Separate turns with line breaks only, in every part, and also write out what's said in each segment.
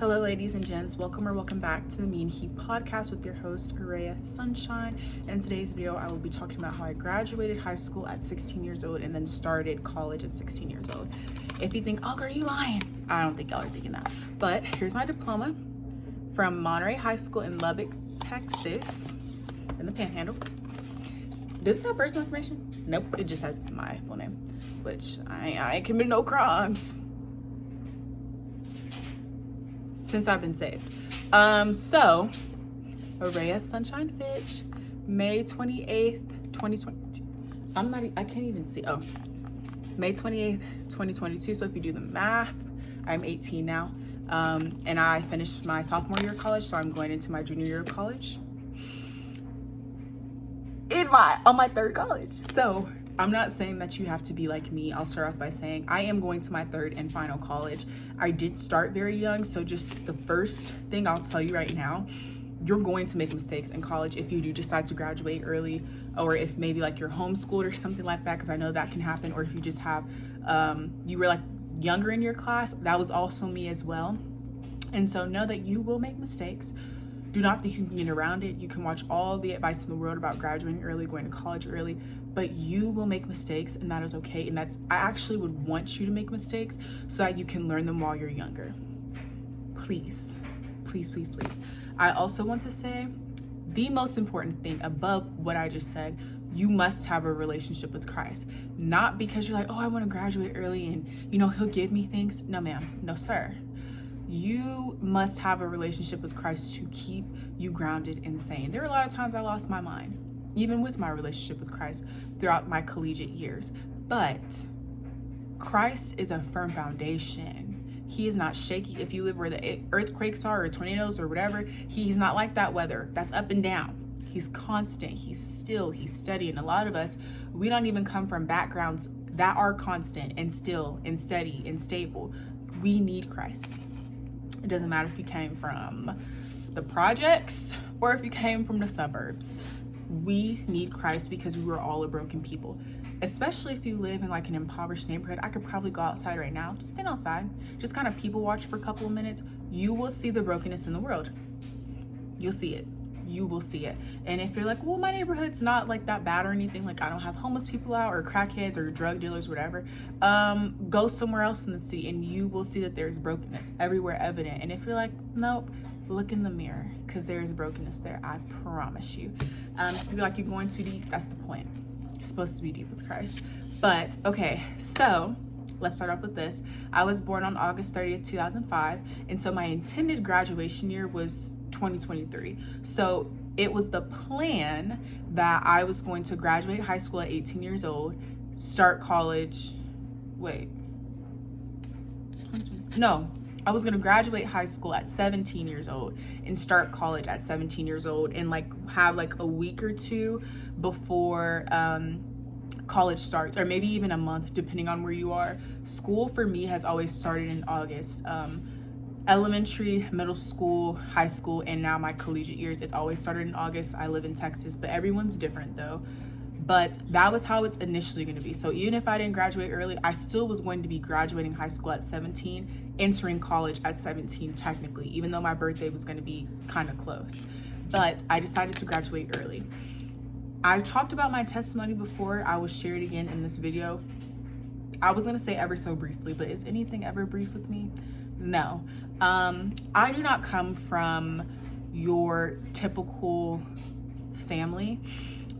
Hello, ladies and gents. Welcome back to the Me and He podcast with your host, Araya Sunshine. In today's video, I will be talking about how I graduated high school at 16 years old and then started college at 16 years old. If you think, oh, girl, you lying. I don't think y'all are thinking that. But here's my diploma from Monterey High School in Lubbock, Texas, in the Panhandle. Does this have personal information? Nope, it just has my full name, which I ain't committed no crimes since I've been saved. So Araya Sunshine Fitch, May 28th, 2022. I can't even see. Oh, May 28th, 2022. So if you do the math, I'm 18 now. And I finished my sophomore year of college, so I'm going into my junior year of college. On my third college. So I'm not saying that you have to be like me. I'll start off by saying I am going to my third and final college. I did start very young, so just the first thing I'll tell you right now, you're going to make mistakes in college if you do decide to graduate early, or if maybe like you're homeschooled or something like that, because I know that can happen, or if you just have, you were like younger in your class. That was also me as well. And so know that you will make mistakes. Do not think you can get around it. You can watch all the advice in the world about graduating early, going to college early, but you will make mistakes, and that is okay. And I actually would want you to make mistakes so that you can learn them while you're younger. Please, please, please, please. I also want to say the most important thing above what I just said, you must have a relationship with Christ. Not because you're like, oh, I want to graduate early and he'll give me things. No, ma'am. No, sir. You must have a relationship with Christ to keep you grounded and sane. There were a lot of times I lost my mind, even with my relationship with Christ throughout my collegiate years. But Christ is a firm foundation. He is not shaky. If you live where the earthquakes are or tornadoes or whatever, he's not like that weather. That's up and down. He's constant. He's still. He's steady. And a lot of us, we don't even come from backgrounds that are constant and still and steady and stable. We need Christ. It doesn't matter if you came from the projects or if you came from the suburbs. We need Christ because we were all a broken people. Especially if you live in like an impoverished neighborhood. I could probably go outside right now, just stand outside, just kind of people watch for a couple of minutes. You will see the brokenness in the world. You'll see it. You will see it. And if you're like, well, my neighborhood's not like that bad or anything, like I don't have homeless people out or crackheads or drug dealers, whatever, go somewhere else in the city and you will see that there's brokenness everywhere evident. And if you're like, nope, look in the mirror because there's brokenness there, I promise you. If you're like, you're going too deep, that's the point. You're supposed to be deep with Christ. But okay, so let's start off with this. I was born on August 30th, 2005. And so my intended graduation year was 2023. So it was the plan that I was going to graduate high school at 18 years old, start college. I was going to graduate high school at 17 years old and start college at 17 years old and like have like a week or two before college starts, or maybe even a month depending on where you are. School for me has always started in August. Elementary, middle school, high school, and now my collegiate years, it's always started in August. I live in Texas, but everyone's different though. But that was how it's initially going to be. So even if I didn't graduate early, I still was going to be graduating high school at 17, entering college at 17 technically, even though my birthday was going to be kind of close. But I decided to graduate early. I talked about my testimony before. I will share it again in this video. I was going to say ever so briefly, but is anything ever brief with me? No. I do not come from your typical family.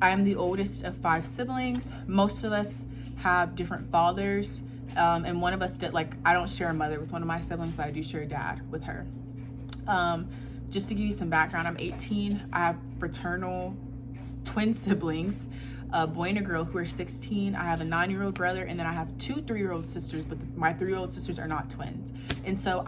I am the oldest of 5 siblings. Most of us have different fathers. And one of us did, like, I don't share a mother with one of my siblings, but I do share a dad with her. Just to give you some background, I'm 18. I have fraternal twin siblings, a boy and a girl who are 16. I have a 9-year-old brother, and then I have 2 3-year-old sisters, but my 3-year-old sisters are not twins. And so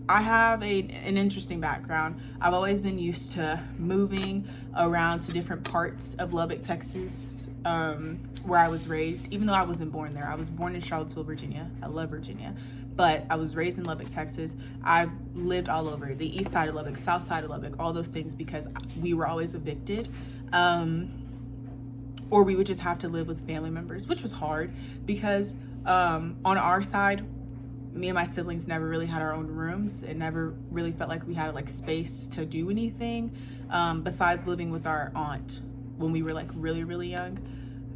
I have an interesting background. I've always been used to moving around to different parts of Lubbock, Texas, where I was raised, even though I wasn't born there. I was born in Charlottesville, Virginia. I love Virginia. But I was raised in Lubbock, Texas. I've lived all over the east side of Lubbock, south side of Lubbock, all those things because we were always evicted. Or we would just have to live with family members, which was hard because on our side, me and my siblings never really had our own rooms. It never really felt like we had like space to do anything, besides living with our aunt when we were like really, really young,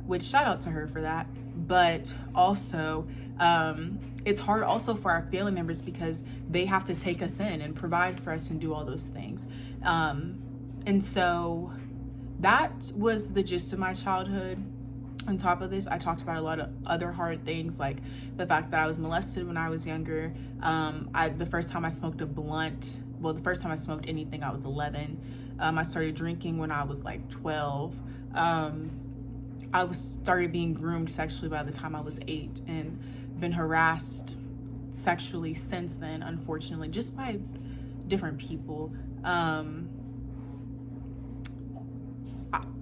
which shout out to her for that. But also, it's hard also for our family members because they have to take us in and provide for us and do all those things. And so that was the gist of my childhood. On top of this, I talked about a lot of other hard things, like the fact that I was molested when I was younger. The first time I smoked the first time I smoked anything, I was 11. I started drinking when I was like 12. I started being groomed sexually by the time I was 8, and been harassed sexually since then, unfortunately, just by different people.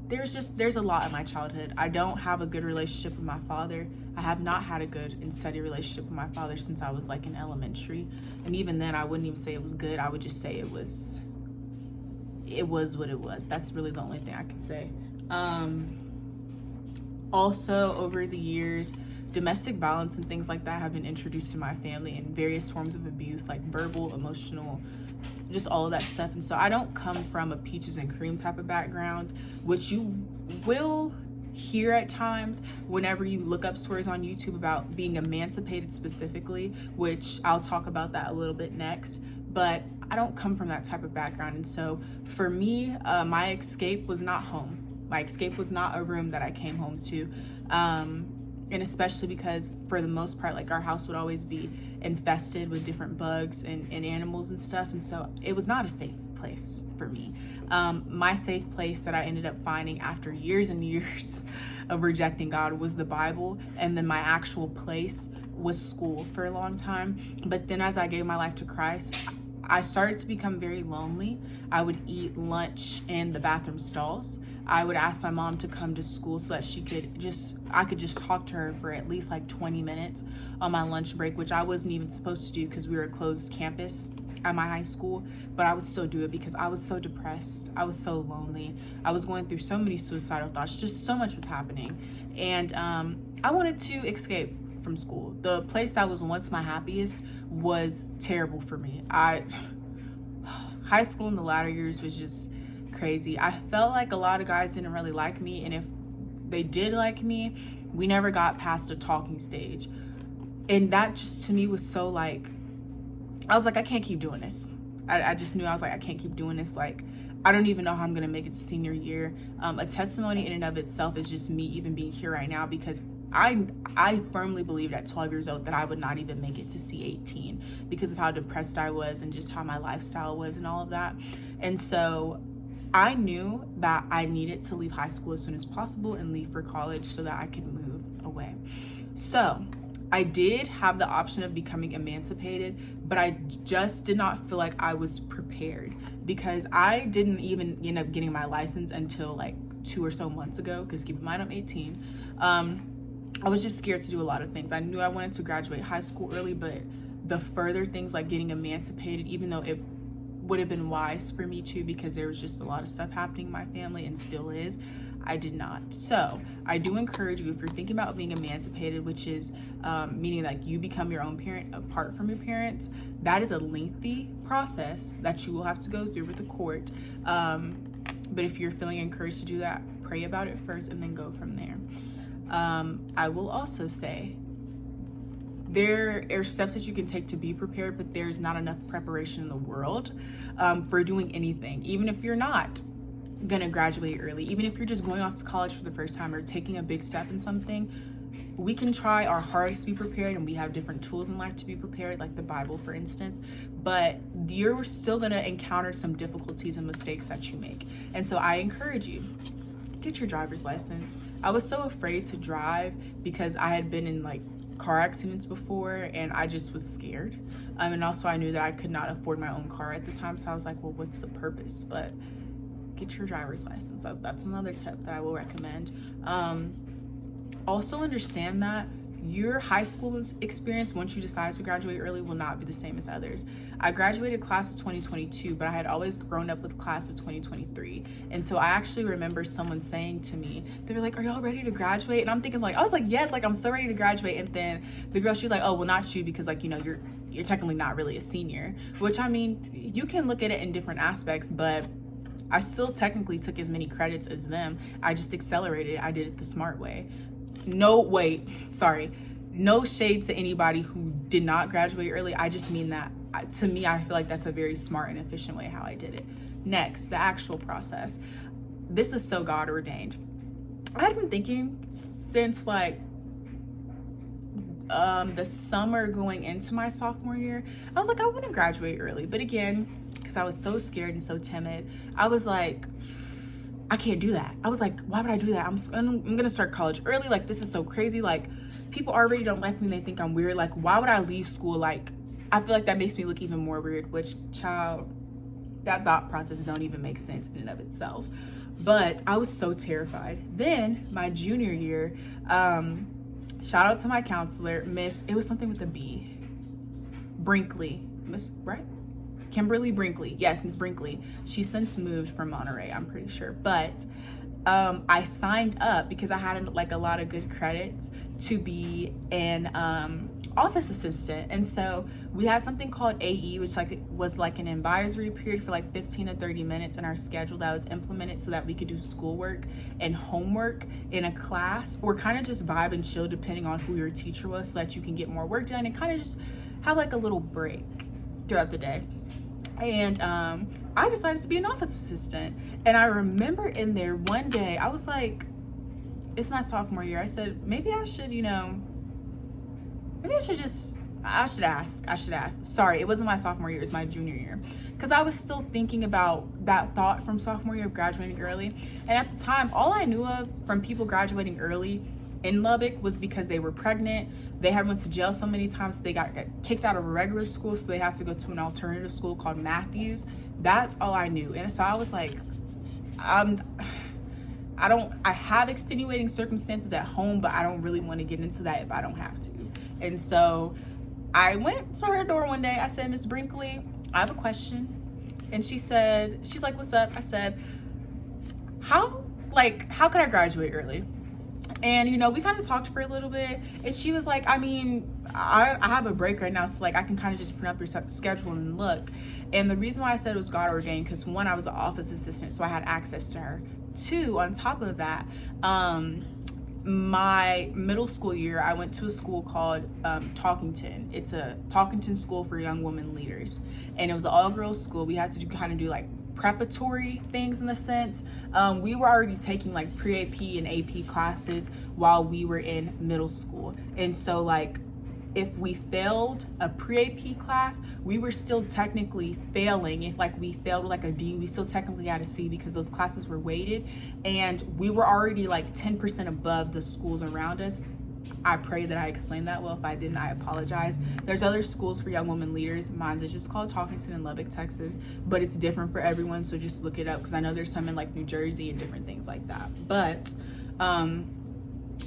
There's a lot in my childhood. I don't have a good relationship with my father. I have not had a good and steady relationship with my father since I was like in elementary. And even then, I wouldn't even say it was good. I would just say it was what it was. That's really the only thing I can say. Also, over the years, domestic violence and things like that have been introduced to my family in various forms of abuse, like verbal, emotional, just all of that stuff. And so I don't come from a peaches and cream type of background, which you will hear at times whenever you look up stories on YouTube about being emancipated specifically, which I'll talk about that a little bit next. But I don't come from that type of background. And so for me, my escape was not home. My escape was not a room that I came home to. And especially because for the most part, like our house would always be infested with different bugs and animals and stuff. And so it was not a safe place for me. My safe place that I ended up finding after years and years of rejecting God was the Bible. And then my actual place was school for a long time. But then as I gave my life to Christ, I started to become very lonely. I would eat lunch in the bathroom stalls. I would ask my mom to come to school so that I could just talk to her for at least like 20 minutes on my lunch break, which I wasn't even supposed to do because we were a closed campus at my high school, but I would still do it because I was so depressed. I was so lonely. I was going through so many suicidal thoughts. Just so much was happening. And I wanted to escape from school. The place that was once my happiest was terrible for me. High school in the latter years was just crazy. I felt like a lot of guys didn't really like me, and if they did like me, we never got past a talking stage. And that just to me was so like, I was like, I can't keep doing this. I just knew, I was like, I can't keep doing this. Like, I don't even know how I'm gonna make it to senior year. A testimony in and of itself is just me even being here right now, because I firmly believed at 12 years old that I would not even make it to C18 because of how depressed I was and just how my lifestyle was and all of that. And so I knew that I needed to leave high school as soon as possible and leave for college so that I could move away. So I did have the option of becoming emancipated, but I just did not feel like I was prepared because I didn't even end up getting my license until like 2 or so months ago, because keep in mind I'm 18. I was just scared to do a lot of things. I knew I wanted to graduate high school early, but the further things like getting emancipated, even though it would have been wise for me to, because there was just a lot of stuff happening in my family and still is, I did not. So I do encourage you, if you're thinking about being emancipated, which is meaning like you become your own parent apart from your parents, that is a lengthy process that you will have to go through with the court. But if you're feeling encouraged to do that, pray about it first and then go from there. I will also say there are steps that you can take to be prepared, but there's not enough preparation in the world for doing anything. Even if you're not gonna graduate early, even if you're just going off to college for the first time or taking a big step in something, we can try our hardest to be prepared, and we have different tools in life to be prepared, like the Bible, for instance, but you're still gonna encounter some difficulties and mistakes that you make. And so I encourage you, get your driver's license. I was so afraid to drive because I had been in like car accidents before and I just was scared. And also I knew that I could not afford my own car at the time. So I was like, well, what's the purpose? But get your driver's license. That's another tip that I will recommend. Also understand that your high school experience, once you decide to graduate early, will not be the same as others. I graduated class of 2022, but I had always grown up with class of 2023. And so I actually remember someone saying to me, they were like, are y'all ready to graduate? And I'm thinking like, I was like, yes, like I'm so ready to graduate. And then the girl, she was like, oh, well, not you, because like, you know, you're technically not really a senior, which I mean, you can look at it in different aspects, but I still technically took as many credits as them. I just accelerated. I did it the smart way. No shade to anybody who did not graduate early. I just mean that to me, I feel like that's a very smart and efficient way how I did it. Next, the actual process. This is so God ordained. I had been thinking since like the summer going into my sophomore year. I was like, I want to graduate early, but again, because I was so scared and so timid, I was like, I can't do that. I was like, why would I do that? I'm gonna start college early. Like, this is so crazy. Like, people already don't like me. They think I'm weird. Like, why would I leave school? Like, I feel like that makes me look even more weird, which, child, that thought process don't even make sense in and of itself. But I was so terrified. Then my junior year, shout out to my counselor, Miss, it was something with a B, Brinkley, Miss, right? Kimberly Brinkley. Yes, Miss Brinkley. She's since moved from Monterey, I'm pretty sure. But I signed up because I had like a lot of good credits to be an office assistant. And so we had something called AE, which was like an advisory period for like 15 to 30 minutes in our schedule that was implemented so that we could do schoolwork and homework in a class, or kind of just vibe and chill depending on who your teacher was, so that you can get more work done and kind of just have like a little break throughout the day. And I decided to be an office assistant. And I remember in there one day, I was like, it's my sophomore year. I said, maybe I should ask. Sorry, it wasn't my sophomore year, it was my junior year. Because I was still thinking about that thought from sophomore year of graduating early. And at the time, all I knew of from people graduating early in Lubbock was because they were pregnant. They had went to jail so many times, so they got kicked out of a regular school, so they had to go to an alternative school called Matthews. That's all I knew. And so I was like, I have extenuating circumstances at home, but I don't really want to get into that if I don't have to. And so I went to her door one day. I said, Miss Brinkley, I have a question. And she's like, what's up? I said, how could I graduate early? And, you know, we kind of talked for a little bit, and she was like, I mean, I have a break right now, so like I can kind of just print up your schedule and look. And the reason why I said it was God ordained, because one, I was an office assistant, so I had access to her. Two, on top of that, my middle school year, I went to a school called Talkington. It's a Talkington school for young women leaders, and it was an all-girls school. We had to do like preparatory things in a sense. We were already taking like pre-AP and AP classes while we were in middle school, and so like if we failed a pre-AP class, we were still technically failing. If like we failed like a D, we still technically had a C because those classes were weighted, and we were already like 10% above the schools around us. I pray that I explained that well. If I didn't, I apologize. There's other schools for young women leaders. Mine's is just called Talkington in Lubbock, Texas, but it's different for everyone, so just look it up, because I know there's some in like New Jersey and different things like that. But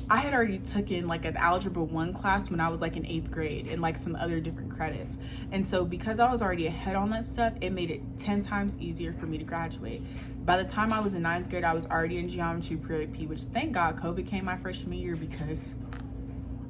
I had already taken like an Algebra 1 class when I was like in 8th grade, and like some other different credits. And so because I was already ahead on that stuff, it made it 10 times easier for me to graduate. By the time I was in 9th grade, I was already in geometry pre-AP, which thank God COVID came my freshman year, because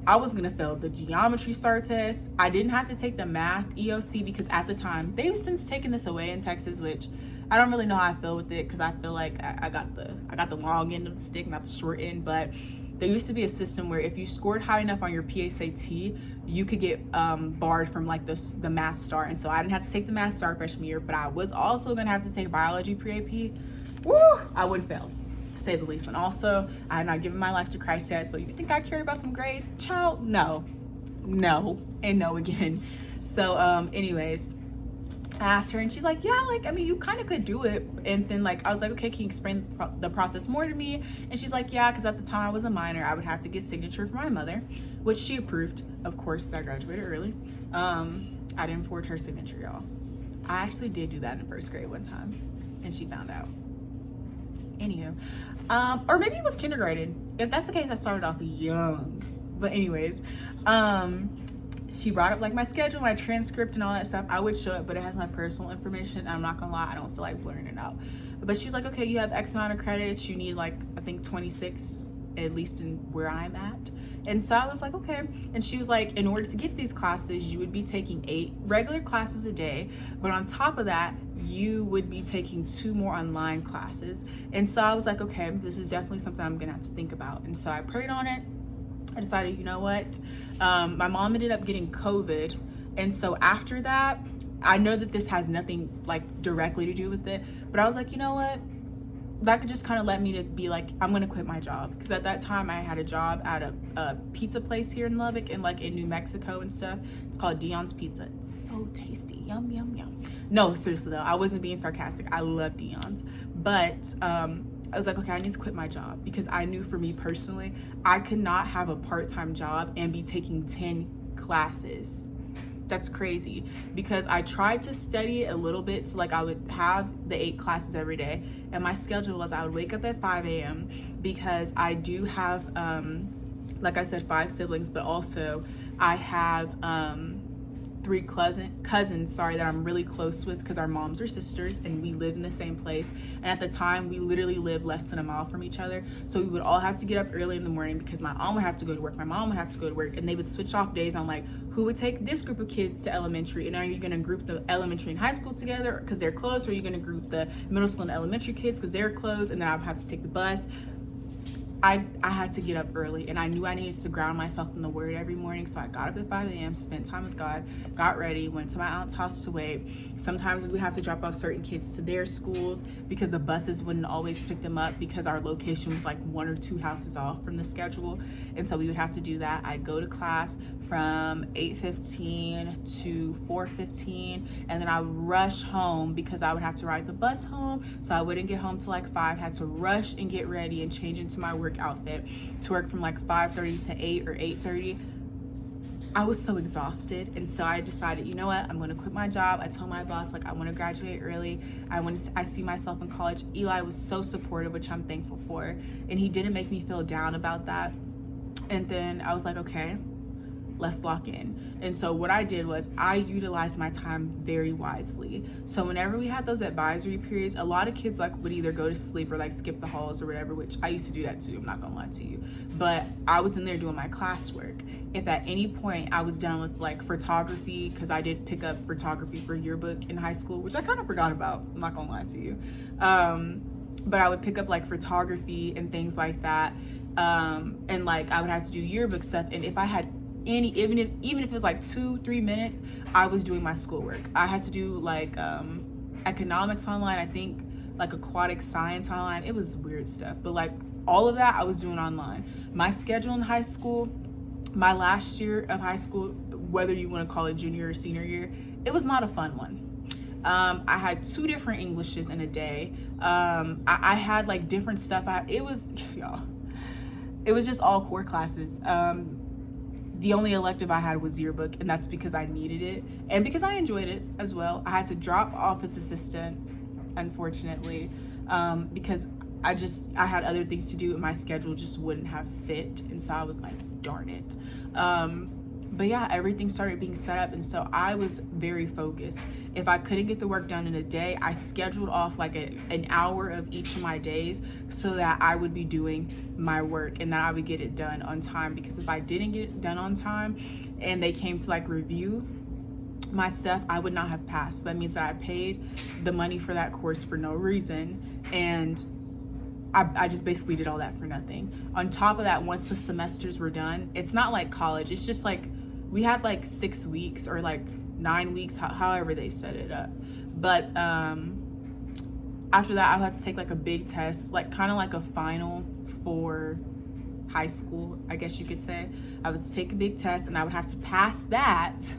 I was gonna fail the geometry STAR test. I didn't have to take the math EOC because at the time, they've since taken this away in Texas, which I don't really know how I feel with it, because I feel like I got the long end of the stick, not the short end. But there used to be a system where if you scored high enough on your PSAT, you could get barred from like the math STAR. And so I didn't have to take the math STAR freshman year, but I was also gonna have to take biology pre-AP. Woo! I would have failed, to say the least. And also, I had not given my life to Christ yet, so you think I cared about some grades? Child, no, and no again. So anyways, I asked her, and she's like, yeah, like, I mean, you kind of could do it. And then like I was like, okay, can you explain the process more to me? And she's like, yeah, because at the time I was a minor, I would have to get signature from my mother, which she approved, of course, I graduated early. I didn't forge her signature, y'all. I actually did do that in 1st grade one time, and she found out. Anywho, or maybe it was kindergarten. If that's the case, I started off young. But anyways, she brought up like my schedule, my transcript, and all that stuff. I would show it, but it has my personal information, and I'm not gonna lie, I don't feel like blurring it out. But she was like, okay, you have X amount of credits, you need like, I think 26, at least in where I'm at. And so I was like, okay. And she was like, in order to get these classes, you would be taking 8 regular classes a day, but on top of that, you would be taking 2 more online classes. And so I was like, okay, this is definitely something I'm gonna have to think about. And so I prayed on it. I decided, you know what? My mom ended up getting COVID. And so after that, I know that this has nothing like directly to do with it, but I was like, you know what? That could just kind of let me to be like, I'm gonna quit my job. Because at that time I had a job at a pizza place here in Lubbock and like in New Mexico and stuff. It's called Dion's Pizza. It's so tasty, yum, yum, yum. No, seriously though, I wasn't being sarcastic. I love Dion's. But I was like, okay, I need to quit my job because I knew for me personally, I could not have a part-time job and be taking 10 classes. That's crazy because I tried to study a little bit. So like I would have the 8 classes every day, and my schedule was I would wake up at 5 a.m. because I do have, like I said, 5 siblings, but also I have 3 cousins that I'm really close with because our moms are sisters and we live in the same place. And at the time, we literally lived less than a mile from each other. So we would all have to get up early in the morning because my aunt would have to go to work, my mom would have to go to work, and they would switch off days on like who would take this group of kids to elementary, and are you going to group the elementary and high school together because they're close, or are you going to group the middle school and elementary kids because they're close, and then I would have to take the bus. I had to get up early, and I knew I needed to ground myself in the word every morning. So I got up at 5 a.m., spent time with God, got ready, went to my aunt's house to wait. Sometimes we would have to drop off certain kids to their schools because the buses wouldn't always pick them up because our location was like 1 or 2 houses off from the schedule. And so we would have to do that. I'd go to class from 8:15 to 4:15, and then I would rush home because I would have to ride the bus home. So I wouldn't get home till like 5, had to rush and get ready and change into my work outfit to work from like 5:30 to 8 or 8:30. I was so exhausted, and so I decided, you know what, I'm going to quit my job. I told my boss, like, I want to graduate early. I see myself in college. Eli was so supportive, which I'm thankful for, and he didn't make me feel down about that. And then I was like, okay, let's lock in. And so what I did was I utilized my time very wisely. So whenever we had those advisory periods, a lot of kids like would either go to sleep or like skip the halls or whatever, which I used to do that too, I'm not gonna lie to you. But I was in there doing my classwork. If at any point I was done with like photography, because I did pick up photography for yearbook in high school, which I kind of forgot about, I'm not gonna lie to you. But I would pick up like photography and things like that. And like I would have to do yearbook stuff. And if I had even if it was like 2-3 minutes, I was doing my schoolwork. I had to do like economics online, I think like aquatic science online. It was weird stuff, but like all of that I was doing online. My schedule in high school, my last year of high school, whether you want to call it junior or senior year, it was not a fun one. I had 2 different Englishes in a day. I had like different stuff. It was just all core classes. The only elective I had was yearbook, and that's because I needed it and because I enjoyed it as well. I had to drop office assistant, unfortunately, because I had other things to do and my schedule just wouldn't have fit, and so I was like, darn it. But yeah, everything started being set up, and so I was very focused. If I couldn't get the work done in a day, I scheduled off like an hour of each of my days so that I would be doing my work and that I would get it done on time. Because if I didn't get it done on time and they came to like review my stuff, I would not have passed. That means that I paid the money for that course for no reason, and I just basically did all that for nothing. On top of that, once the semesters were done, it's not like college. It's just like we had like 6 weeks or like 9 weeks, however they set it up. But after that, I had to take like a big test, like kind of like a final for high school, I guess you could say. I would take a big test and I would have to pass that.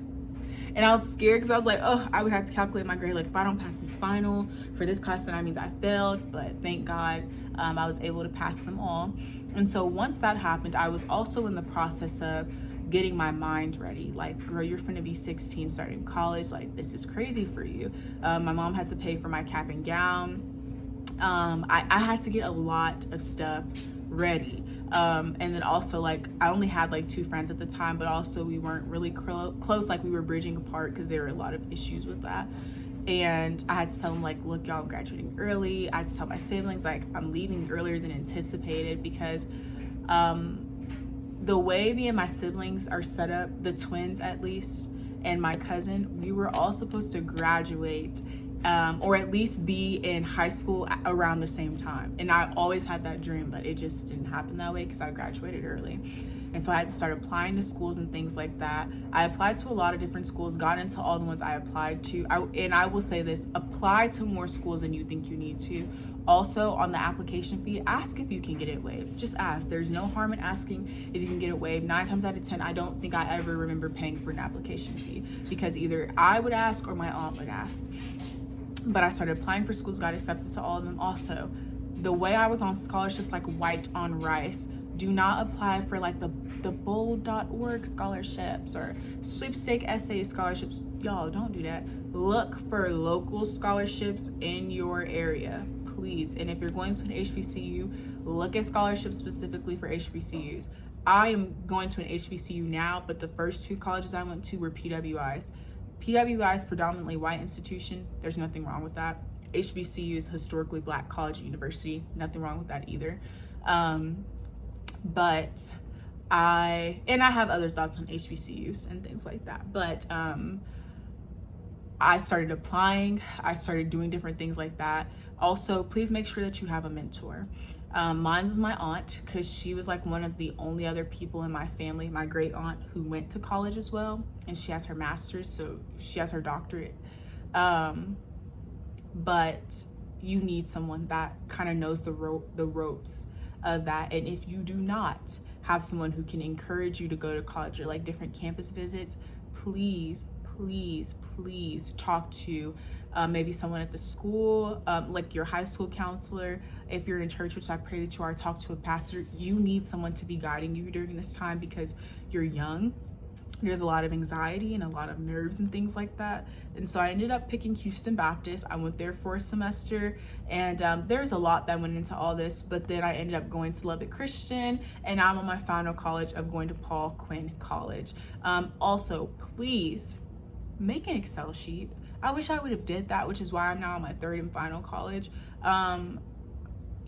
And I was scared because I was like, oh, I would have to calculate my grade. Like if I don't pass this final for this class, then that means I failed. But thank God I was able to pass them all. And so once that happened, I was also in the process of getting my mind ready. Like, girl, you're finna be 16 starting college. Like, this is crazy for you. My mom had to pay for my cap and gown. I had to get a lot of stuff ready. And then also, like, I only had like 2 friends at the time, but also we weren't really close. Like, we were bridging apart because there were a lot of issues with that. And I had to tell them, like, look, y'all, I'm graduating early. I had to tell my siblings, like, I'm leaving earlier than anticipated, because the way me and my siblings are set up, the twins at least, and my cousin, we were all supposed to graduate or at least be in high school around the same time. And I always had that dream, but it just didn't happen that way because I graduated early. And so I had to start applying to schools and things like that. I applied to a lot of different schools, got into all the ones I applied to. And I will say this, apply to more schools than you think you need to. Also, on the application fee, ask if you can get it waived. Just ask. There's no harm in asking if you can get it waived. 9 times out of 10, I don't think I ever remember paying for an application fee, because either I would ask or my aunt would ask. But I started applying for schools, got accepted to all of them. Also, the way I was on scholarships like white on rice, do not apply for like the bold.org scholarships or sweepstake essay scholarships. Y'all, don't do that. Look for local scholarships in your area, please. And if you're going to an HBCU, look at scholarships specifically for HBCUs. I am going to an HBCU now, but the first 2 colleges I went to were PWIs. PWI is predominantly white institution. There's nothing wrong with that. HBCU is historically black college and university. Nothing wrong with that either. But I have other thoughts on HBCUs and things like that. But I started applying. I started doing different things like that. Also, please make sure that you have a mentor. Mine was my aunt, because she was like one of the only other people in my family, my great aunt, who went to college as well, and she has her master's, so she has her doctorate. But you need someone that kind of knows the ropes of that. And if you do not have someone who can encourage you to go to college or like different campus visits, please talk to maybe someone at the school, like your high school counselor. If you're in church, which I pray that you are, talk to a pastor. You need someone to be guiding you during this time, because you're young. There's a lot of anxiety and a lot of nerves and things like that. And so I ended up picking Houston Baptist. I went there for a semester, and there's a lot that went into all this, but then I ended up going to Lubbock Christian, and I'm on my final college of going to Paul Quinn College. Also, please make an Excel sheet. I wish I would have did that, which is why I'm now on my 3rd and final college.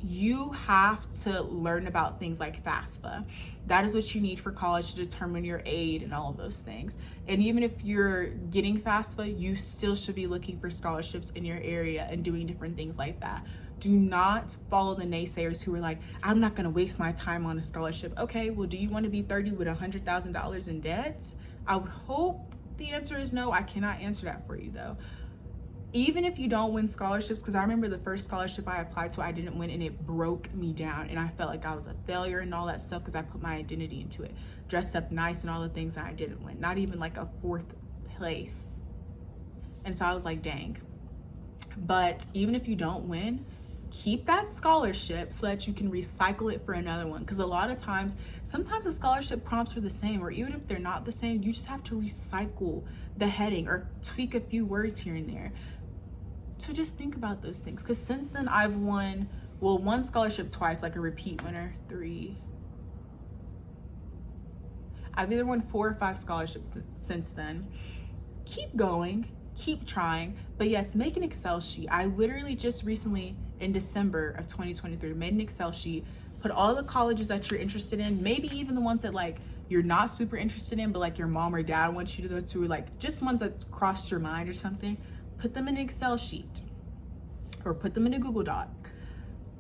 You have to learn about things like FAFSA. That is what you need for college to determine your aid and all of those things. And even if you're getting FAFSA, you still should be looking for scholarships in your area and doing different things like that. Do not follow the naysayers who are like, I'm not gonna waste my time on a scholarship. Okay, well, do you want to be 30 with $100,000 in debt? I would hope the answer is no. I cannot answer that for you though. Even if you don't win scholarships, because I remember the first scholarship I applied to, I didn't win, and it broke me down, and I felt like I was a failure and all that stuff because I put my identity into it, dressed up nice and all the things, and I didn't win, not even like a 4th place. And so I was like, dang. But even if you don't win, keep that scholarship so that you can recycle it for another one, because a lot of times, sometimes the scholarship prompts are the same, or even if they're not the same, you just have to recycle the heading or tweak a few words here and there. So just think about those things, because since then I've won, well, 1 scholarship twice, like a repeat winner, 3. I've either won 4 or 5 scholarships since then. Keep going, keep trying. But yes, make an Excel sheet. I literally just recently, in December of 2023, made an Excel sheet, put all the colleges that you're interested in, maybe even the ones that like you're not super interested in, but like your mom or dad wants you to go to, or like just ones that crossed your mind or something. Put them in an Excel sheet or put them in a Google Doc.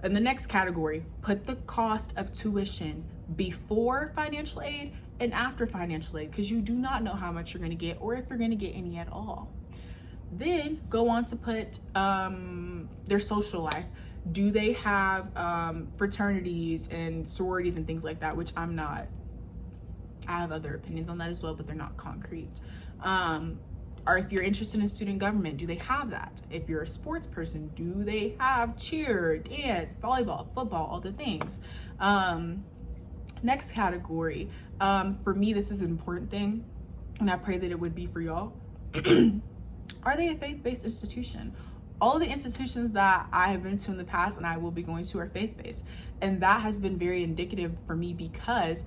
In the next category, put the cost of tuition before financial aid and after financial aid, because you do not know how much you're going to get or if you're going to get any at all. Then go on to put their social life. Do they have fraternities and sororities and things like that, which I'm not. I have other opinions on that as well, but they're not concrete. Or if you're interested in student government, do they have that? If you're a sports person, do they have cheer, dance, volleyball, football, all the things? Next category, for me, this is an important thing, and I pray that it would be for y'all. Are they a faith-based institution? all of the institutions that I have been to in the past and I will be going to are faith-based. And that has been very indicative for me because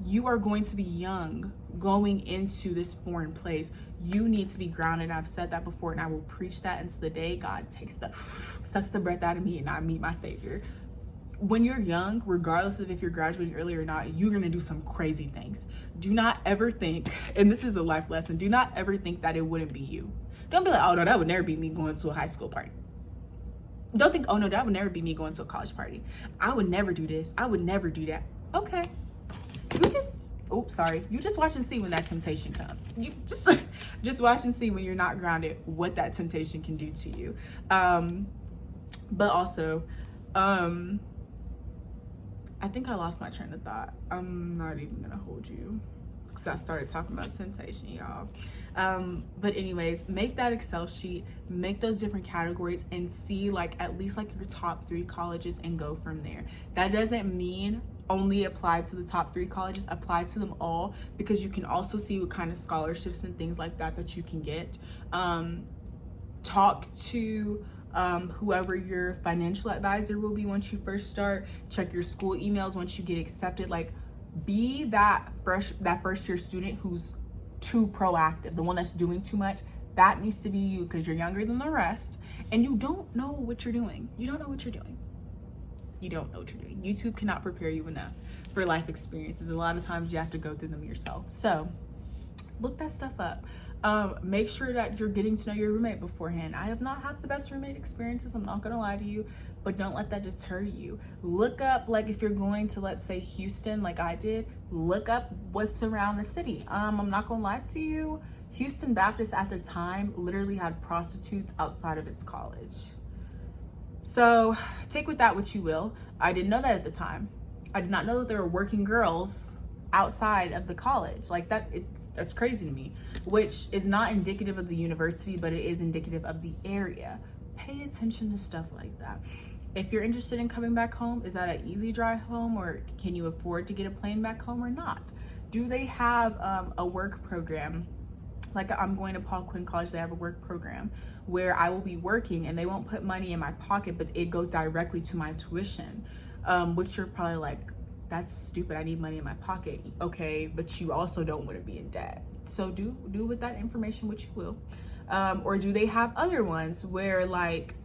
you are going to be young going into this foreign place. You need to be grounded. I've said that before, and I will preach that until the day God sucks the breath out of me and I meet my Savior. When you're young, regardless of if you're graduating early or not, you're gonna do some crazy things. Do not ever think, and this is a life lesson, do not ever think that it wouldn't be you. Don't be like, oh no, that would never be me going to a high school party. Don't think, oh no, that would never be me going to a college party. I would never do this. I would never do that. Okay. You just watch and see when that temptation comes. You just watch and see when you're not grounded what that temptation can do to you. But also, I think I lost my train of thought. I'm not even gonna hold you because I started talking about temptation, y'all. But anyways, make that Excel sheet, make those different categories and see like at least like your top 3 colleges and go from there. That doesn't mean only apply to the top 3 colleges, apply to them all, because you can also see what kind of scholarships and things like that you can get. Talk to whoever your financial advisor will be once you first start. Check your school emails once you get accepted. Like, be that first year student who's too proactive, the one that's doing too much. That needs to be you because you're younger than the rest and you don't know what you're doing. You don't know what you're doing. YouTube cannot prepare you enough for life experiences. A lot of times you have to go through them yourself. So look that stuff up. Make sure that you're getting to know your roommate beforehand. I have not had the best roommate experiences, I'm not gonna lie to you, but don't let that deter you. Look up, like if you're going to, let's say Houston, like I did, look up what's around the city. I'm not gonna lie to you, Houston Baptist at the time literally had prostitutes outside of its college. So take with that what you will. I didn't know that at the time. I did not know that there were working girls outside of the college. Like that's crazy to me, which is not indicative of the university, but it is indicative of the area. Pay attention to stuff like that. If you're interested in coming back home, is that an easy drive home, or can you afford to get a plane back home or not? Do they have a work program? Like I'm going to Paul Quinn College, they have a work program where I will be working and they won't put money in my pocket, but it goes directly to my tuition, which you're probably like, that's stupid, I need money in my pocket. Okay, but you also don't want to be in debt. So do with that information what you will. Or do they have other ones where like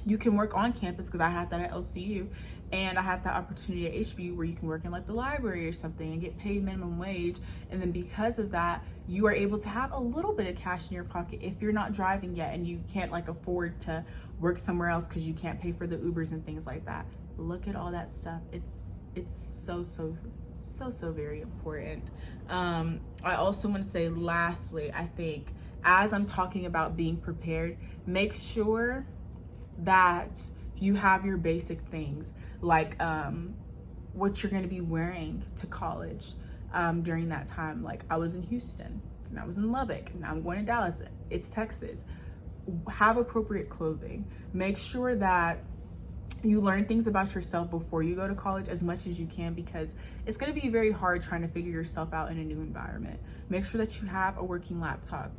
you can work on campus, because I had that at LCU, and I had that opportunity at HBU where you can work in like the library or something and get paid minimum wage. And then because of that, you are able to have a little bit of cash in your pocket if you're not driving yet and you can't like afford to work somewhere else because you can't pay for the Ubers and things like that. Look at all that stuff. It's so very important. I also want to say lastly, I think as I'm talking about being prepared, make sure that you have your basic things like what you're going to be wearing to college during that time. Like I was in Houston and I was in Lubbock, now I'm going to Dallas, it's Texas. Have appropriate clothing. Make sure that you learn things about yourself before you go to college as much as you can, because it's going to be very hard trying to figure yourself out in a new environment. Make sure that you have a working laptop.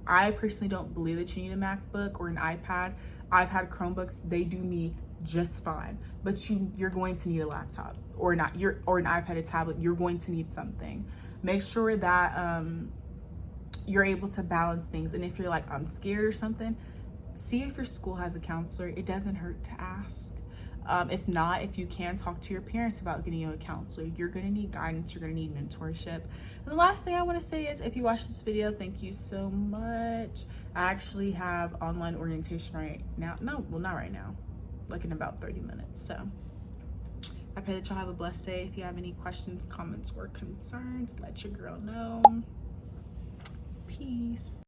I personally don't believe that you need a MacBook or an iPad. I've had Chromebooks, they do me just fine, but you're going to need a laptop or an iPad, a tablet. You're going to need something. Make sure that you're able to balance things. And if you're like, I'm scared or something, see if your school has a counselor. It doesn't hurt to ask. If not, if you can, talk to your parents about getting you a counselor. You're gonna need guidance, you're gonna need mentorship. And the last thing I wanna say is, if you watch this video, thank you so much. I actually have online orientation right now. No, well, not right now, like in about 30 minutes. So I pray that y'all have a blessed day. If you have any questions, comments, or concerns, let your girl know. Peace.